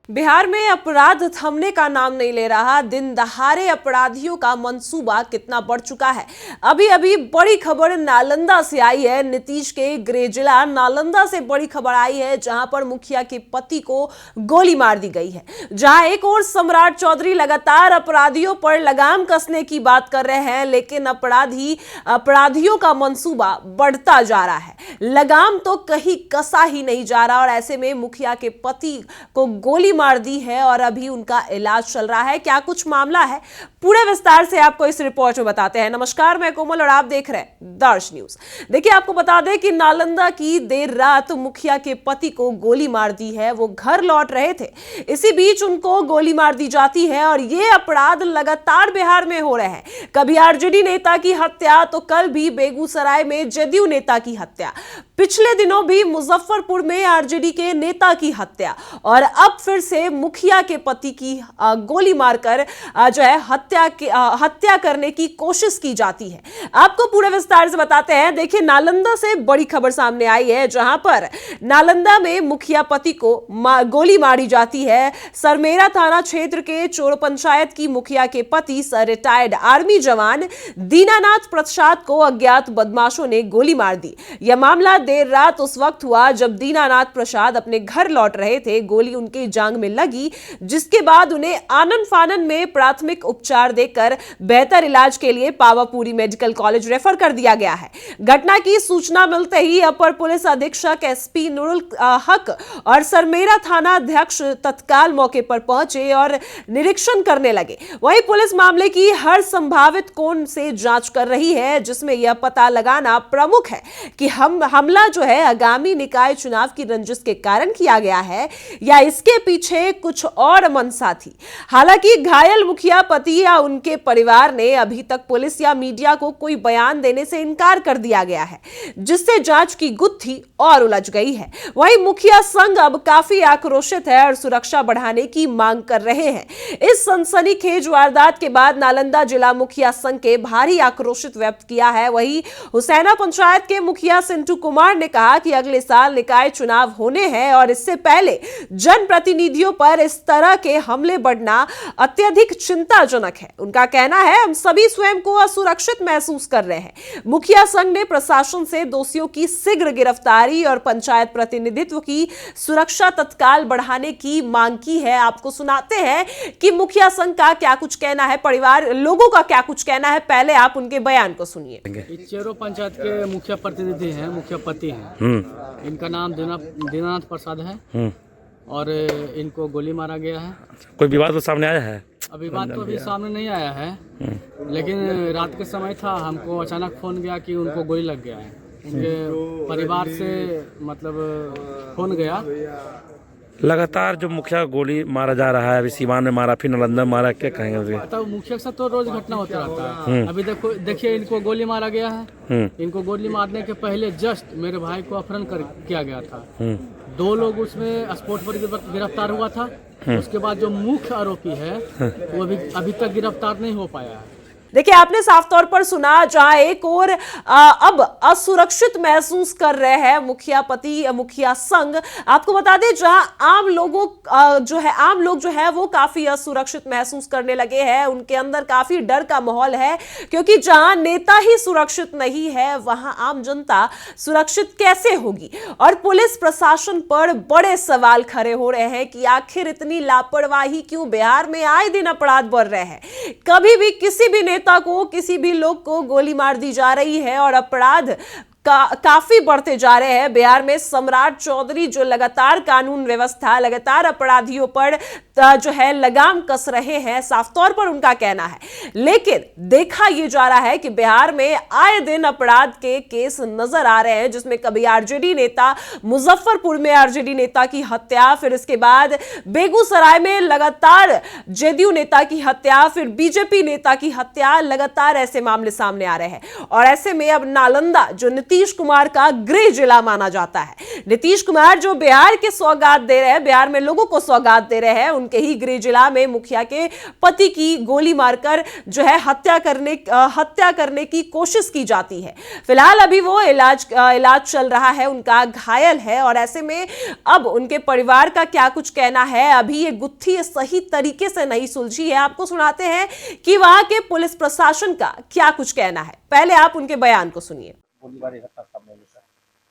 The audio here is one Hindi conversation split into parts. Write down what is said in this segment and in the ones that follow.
बिहार में अपराध थमने का नाम नहीं ले रहा। दिन दहाड़े अपराधियों का मंसूबा कितना बढ़ चुका है। अभी अभी बड़ी खबर नालंदा से आई है। नीतीश के गृह जिला नालंदा से बड़ी खबर आई है, जहां पर मुखिया के पति को गोली मार दी गई है। जहां एक और सम्राट चौधरी लगातार अपराधियों पर लगाम कसने की बात कर रहे हैं, लेकिन अपराधियों का मंसूबा बढ़ता जा रहा है। लगाम तो कहीं कसा ही नहीं जा रहा और ऐसे में मुखिया के पति को गोली मार दी है और अभी उनका इलाज चल रहा है। क्या कुछ मामला है, पूरे विस्तार से आपको इस रिपोर्ट में बताते हैं। नमस्कार, मैं कोमल और आप देख रहे हैं दर्श न्यूज। देखिए, आपको बता दें कि नालंदा की देर रात मुखिया के पति को गोली मार दी है। वो घर लौट रहे थे, इसी बीच उनको गोली मार दी जाती है और ये अपराध लगातार बिहार में हो रहे हैं। कभी आरजेडी नेता की हत्या तो कल भी बेगूसराय में जदयू नेता की हत्या, पिछले दिनों भी मुजफ्फरपुर में आरजेडी के नेता की हत्या और अब फिर से मुखिया के पति की गोली मारकर जो है हत्या करने की कोशिश की जाती है। आपको पूरे विस्तार से बताते हैं। देखिए, नालंदा से बड़ी खबर सामने आई है, जहां पर नालंदा में मुखिया पति को गोली मारी जाती है। सरमेरा थाना क्षेत्र के चोर पंचायत की मुखिया के पति रिटायर्ड आर्मी जवान दीनानाथ प्रसाद को अज्ञात बदमाशों ने गोली मार दी। यह मामला देर रात उस वक्त हुआ जब दीनानाथ प्रसाद अपने घर लौट रहे थे। गोली उनके जांघ में लगी, जिसके बाद उन्हें आनन फानन में प्राथमिक उपचार देकर बेहतर इलाज के लिए पावापुरी मेडिकल कॉलेज रेफर कर दिया गया है। घटना की सूचना मिलते ही अपर पुलिस अधीक्षक एसपी नुरुल हक और सरमेरा थाना अध्यक्ष तत्काल मौके पर पहुंचे और निरीक्षण करने लगे। वहीं पुलिस मामले की हर संभावित कोण से जांच कर रही है, जिसमें यह पता लगाना प्रमुख है कि हमला जो है आगामी निकाय चुनाव की रंजिश के कारण किया गया है या इसके पीछे कुछ और मंशा थी। हालांकि घायल मुखिया पति या उनके परिवार ने अभी तक पुलिस या मीडिया को कोई बयान देने से इनकार कर दिया गया है, जिससे जांच की गुत्थी और उलझ गई है। वहीं मुखिया संघ अब काफी आक्रोशित है और सुरक्षा बढ़ाने की मांग कर रहे हैं। इस सनसनीखेज वारदात के बाद नालंदा जिला मुखिया संघ के भारी आक्रोशित व्यक्त किया है। वहीं हुसैना पंचायत के मुखिया सिंटू कुमार ने कहा कि अगले साल निकाय चुनाव होने हैं और इससे पहले जनप्रतिनिधियों पर इस तरह के हमले बढ़ना अत्यधिक चिंताजनक है। उनका कहना है, हम सभी स्वयं को असुरक्षित महसूस कर रहे हैं। मुखिया संघ ने प्रशासन से दोषियों की शीघ्र गिरफ्तारी और पंचायत प्रतिनिधित्व की सुरक्षा तत्काल बढ़ाने की मांग की है। आपको सुनाते हैं कि मुखिया संघ का क्या कुछ कहना है, परिवार लोगों का क्या कुछ कहना है। पहले आप उनके बयान को सुनिए। चेरो पंचायत के मुखिया प्रतिनिधि हैं, मुखिया पति हैं। इनका नाम दीनानाथ प्रसाद है और इनको गोली मारा गया है। कोई विवाद तो सामने आया है? अभी बात तो अभी सामने नहीं आया है, लेकिन रात के समय था, हमको अचानक फोन गया कि उनको गोली लग गया है। उनके परिवार से मतलब फोन गया। लगातार जो मुखिया गोली मारा जा रहा है, अभी सीवान में मारा, फिर नालंदा में मारा, क्या कहेंगे उसके? तो मुखिया के साथ तो रोज घटना होता रहता है। अभी देखिए इनको गोली मारा गया है। इनको गोली मारने के पहले जस्ट मेरे भाई को अपहरण किया गया था। 2 लोग उसमें स्पॉट पर गिरफ्तार हुआ था। उसके बाद जो मुख्य आरोपी है वो अभी तक गिरफ्तार नहीं हो पाया है। देखिए, आपने साफ तौर पर सुना, जहां एक और अब असुरक्षित महसूस कर रहे हैं मुखिया पति मुखिया संघ। आपको बता दें, जहां आम लोग जो है वो काफी असुरक्षित महसूस करने लगे हैं। उनके अंदर काफी डर का माहौल है, क्योंकि जहां नेता ही सुरक्षित नहीं है, वहां आम जनता सुरक्षित कैसे होगी। और पुलिस प्रशासन पर बड़े सवाल खड़े हो रहे हैं कि आखिर इतनी लापरवाही क्यों। बिहार में आए दिन अपराध बढ़ रहे हैं, कभी भी किसी भी नेता को, किसी भी लोग को गोली मार दी जा रही है और अपराध काफी बढ़ते जा रहे हैं। बिहार में सम्राट चौधरी जो लगातार कानून व्यवस्था, लगातार अपराधियों पर जो है लगाम कस रहे हैं, साफ तौर पर उनका कहना है। लेकिन देखा यह जा रहा है कि बिहार में आए दिन अपराध के केस नजर आ रहे हैं, जिसमें कभी आरजेडी नेता, मुजफ्फरपुर में आरजेडी नेता की हत्या, फिर इसके बाद बेगूसराय में लगातार जदयू नेता की हत्या, फिर बीजेपी नेता की हत्या, लगातार ऐसे मामले सामने आ रहे हैं। और ऐसे में अब नालंदा जो नीतीश नीतीश कुमार का गृह जिला माना जाता है। नीतीश कुमार जो बिहार के सौगात दे रहे हैं, बिहार में लोगों को सौगात दे रहे हैं, उनके ही गृह जिला में मुखिया के पति की गोली मारकर जो है हत्या करने की कोशिश की जाती है। फिलहाल अभी वो इलाज चल रहा है, उनका घायल है, और ऐसे में अब उनके परिवार का क्या कुछ कहना है, अभी ये गुत्थी सही तरीके से नहीं सुलझी है। आपको सुनाते हैं कि वहां के पुलिस प्रशासन का क्या कुछ कहना है। पहले आप उनके बयान को सुनिए।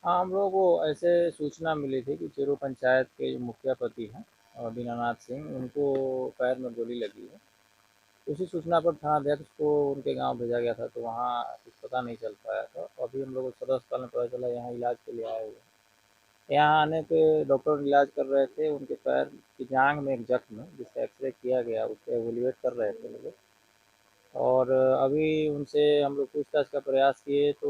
हाँ, हम लोगों को ऐसे सूचना मिली थी कि चिरू पंचायत के जो मुखिया पति हैं और दीनानाथ सिंह, उनको पैर में गोली लगी है। उसी सूचना पर थानाध्यक्ष को उनके गांव भेजा गया था, तो वहाँ कुछ पता नहीं चल पाया था। अभी हम लोग को सदर अस्पताल में पता चला, यहाँ इलाज के लिए आए हुए हैं। यहाँ आने पे डॉक्टर इलाज कर रहे थे, उनके पैर की जांघ में एक जख्म है जिसका एक्सरे किया गया, उसको एवेल्युएट कर रहे थे लोग। और अभी उनसे हम लोग पूछताछ का प्रयास किए तो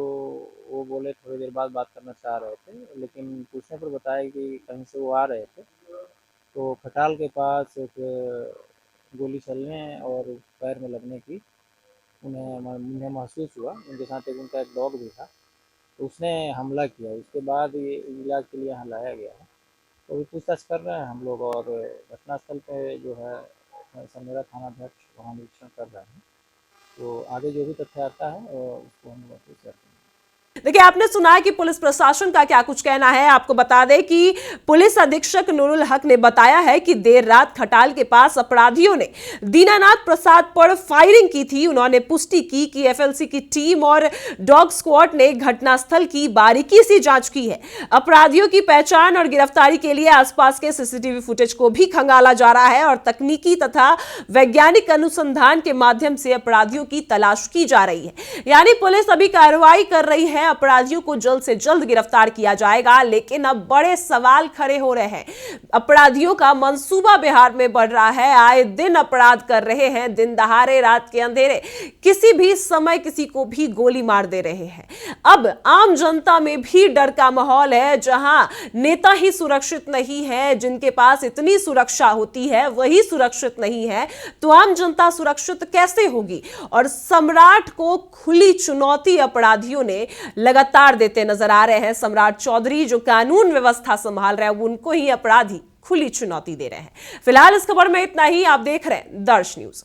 वो बोले थोड़ी देर बाद बात करना चाह रहे थे, लेकिन पूछने पर बताया कि कहीं से वो आ रहे थे, तो खटाल के पास एक गोली चलने और पैर में लगने की उन्हें महसूस हुआ। उनके साथ उनका एक डॉग भी था, तो उसने हमला किया। उसके बाद ये इलाज के लिए यहाँ लाया गया है। तो अभी पूछताछ कर रहे हैं हम लोग, और घटनास्थल पे जो है संमेरा थानाध्यक्ष वहाँ निरीक्षण कर रहे हैं। तो आगे जो भी तथ्य आता है उसको हम वापस करते हैं। देखिए, आपने सुना कि पुलिस प्रशासन का क्या कुछ कहना है। आपको बता दें कि पुलिस अधीक्षक नूरुल हक ने बताया है कि देर रात खटाल के पास अपराधियों ने दीनानाथ प्रसाद पर फायरिंग की थी। उन्होंने पुष्टि की कि एफएलसी की टीम और डॉग स्क्वाड ने घटनास्थल की बारीकी से जांच की है। अपराधियों की पहचान और गिरफ्तारी के लिए आसपास के सीसीटीवी फुटेज को भी खंगाला जा रहा है और तकनीकी तथा वैज्ञानिक अनुसंधान के माध्यम से अपराधियों की तलाश की जा रही है। यानी पुलिस अभी कार्रवाई कर रही है, अपराधियों को जल्द से जल्द गिरफ्तार किया जाएगा। लेकिन अब बड़े सवाल खड़े हो रहे हैं। अपराधियों का मंसूबा बिहार में बढ़ रहा है, आए दिन अपराध कर रहे हैं, दिन दहाड़े, रात के अंधेरे, किसी भी समय किसी को भी गोली मार दे रहे हैं। अब आम जनता में भी डर का माहौल है। जहां नेता ही सुरक्षित नहीं है, जिनके पास इतनी सुरक्षा होती है वही सुरक्षित नहीं है, तो आम जनता सुरक्षित कैसे होगी। और सम्राट को खुली चुनौती अपराधियों ने लगातार देते नजर आ रहे हैं। सम्राट चौधरी जो कानून व्यवस्था संभाल रहे हैं, उनको ही अपराधी खुली चुनौती दे रहे हैं। फिलहाल इस खबर में इतना ही। आप देख रहे हैं दर्श न्यूज।